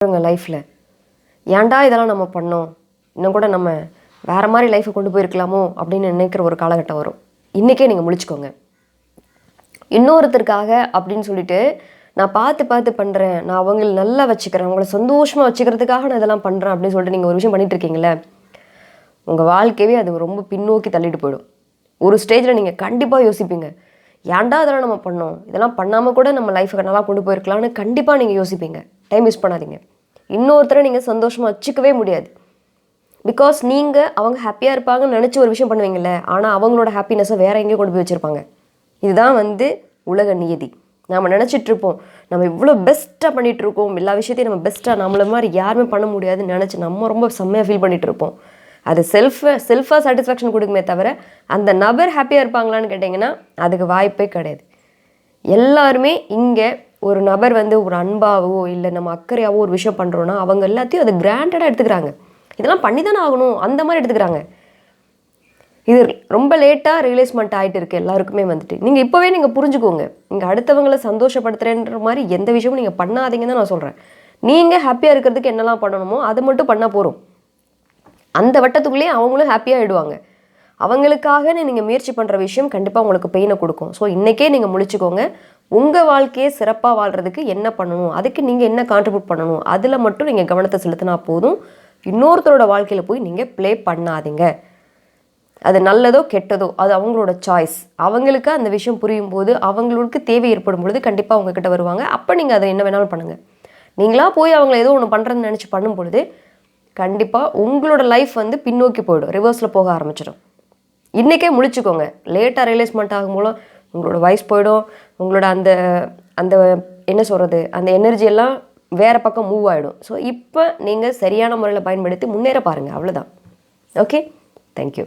லைஃப்பில் ஏன்டா இதெல்லாம் நம்ம பண்ணோம், இன்னும் கூட நம்ம வேறு மாதிரி லைஃப்பை கொண்டு போயிருக்கலாமோ அப்படின்னு நினைக்கிற ஒரு காலகட்டம் வரும். இன்றைக்கே நீங்கள் முழிச்சுக்கோங்க. இன்னொருத்தருக்காக அப்படின்னு சொல்லிட்டு நான் பார்த்து பண்ணுறேன், நான் அவங்களை நல்லா வச்சுக்கிறேன், அவங்கள சந்தோஷமாக வச்சுக்கிறதுக்காக நான் இதெல்லாம் பண்ணுறேன் அப்படின்னு சொல்லிட்டு நீங்கள் ஒரு விஷயம் பண்ணிட்டு இருக்கீங்களே, உங்கள் வாழ்க்கையவே அது ரொம்ப பின்னோக்கி தள்ளிட்டு போயிடும். ஒரு ஸ்டேஜில் நீங்கள் கண்டிப்பாக யோசிப்பீங்க, ஏன்டா இதெல்லாம் நம்ம பண்ணோம், இதெல்லாம் பண்ணாமல் கூட நம்ம லைஃபை நல்லா கொண்டு போயிருக்கலாம்னு கண்டிப்பாக நீங்கள் யோசிப்பீங்க. டைம் யூஸ் பண்ணாதீங்க. இன்னொருத்தரை நீங்கள் சந்தோஷமாக வச்சுக்கவே முடியாது. பிகாஸ் நீங்கள் அவங்க ஹாப்பியாக இருப்பாங்கன்னு நினச்சி ஒரு விஷயம் பண்ணுவீங்கள்ல, ஆனால் அவங்களோட ஹாப்பினஸை வேறு எங்கேயும் கொண்டு போய் வச்சுருப்பாங்க. இதுதான் உலக நியதி. நாம் நினச்சிட்ருப்போம், நம்ம இவ்வளோ பெஸ்ட்டாக பண்ணிகிட்ருக்கோம், எல்லா விஷயத்தையும் நம்ம பெஸ்ட்டாக நம்மள மாதிரி யாருமே பண்ண முடியாதுன்னு நினச்சி நம்ம ரொம்ப செம்மையாக ஃபீல் பண்ணிகிட்ருப்போம். அது செல்ஃபாக சாட்டிஸ்ஃபேக்ஷன் கொடுக்குமே தவிர அந்த நபர் ஹாப்பியாக இருப்பாங்களான்னு கேட்டிங்கன்னா அதுக்கு வாய்ப்பே கிடையாது. எல்லாருமே இங்கே ஒரு நபர் ஒரு அன்பாவோ இல்லை நம்ம அக்கறையாவோ ஒரு விஷயம் பண்ணுறோன்னா அவங்க எல்லாத்தையும் அதை கிராண்டடாக எடுத்துக்கிறாங்க. இதெல்லாம் பண்ணி தானே ஆகணும் அந்த மாதிரி எடுத்துக்கிறாங்க. இது ரொம்ப லேட்டாக ரியலைஸ்மெண்ட் ஆகிட்டு இருக்குது எல்லாருக்குமே. நீங்கள் இப்போவே நீங்கள் புரிஞ்சுக்கோங்க, நீங்கள் அடுத்தவங்களை சந்தோஷப்படுத்துகிறேன்ற மாதிரி எந்த விஷயமும் நீங்கள் பண்ணாதீங்கன்னு தான் நான் சொல்கிறேன். நீங்கள் ஹாப்பியாக இருக்கிறதுக்கு என்னெல்லாம் பண்ணணுமோ அது மட்டும் பண்ணால் போகிறோம். அந்த வட்டத்துக்குள்ளேயே அவங்களும் ஹாப்பியாக ஆகிடுவாங்க. அவங்களுக்காக நீங்கள் முயற்சி பண்ணுற விஷயம் கண்டிப்பாக உங்களுக்கு பெயினை கொடுக்கும். ஸோ இன்றைக்கே நீங்கள் முழிச்சுக்கோங்க, உங்கள் வாழ்க்கையை சிறப்பாக வாழ்கிறதுக்கு என்ன பண்ணணும், அதுக்கு நீங்கள் என்ன கான்ட்ரிபியூட் பண்ணணும், அதில் மட்டும் நீங்கள் கவனத்தை செலுத்தினா போதும். இன்னொருத்தரோட வாழ்க்கையில் போய் நீங்கள் ப்ளே பண்ணாதீங்க. அது நல்லதோ கெட்டதோ அது அவங்களோட சாய்ஸ். அவங்களுக்கு அந்த விஷயம் புரியும் போது, அவங்களுக்கு தேவை ஏற்படும் பொழுது கண்டிப்பாக உங்ககிட்ட வருவாங்க. அப்போ நீங்கள் அதை என்ன வேணாலும் பண்ணுங்கள். நீங்களாக போய் அவங்கள ஏதோ ஒன்று பண்ணுறதுன்னு நினச்சி பண்ணும் பொழுது கண்டிப்பாக உங்களோட லைஃப் பின்னோக்கி போயிடும், ரிவர்ஸில் போக ஆரம்பிச்சிடும். இன்றைக்கே முழிச்சுக்கோங்க. லேட்டாக ரியலைஸ்மெண்ட் ஆகும் மூலம் உங்களோட வயசு போயிடும். உங்களோட அந்த அந்த என்ன சொல்கிறது, அந்த எனர்ஜி எல்லாம் வேறு பக்கம் மூவ் ஆகிடும். ஸோ இப்போ நீங்கள் சரியான முறையில் பயன்படுத்தி முன்னேற பாருங்கள். அவ்வளோதான். Okay, thank you.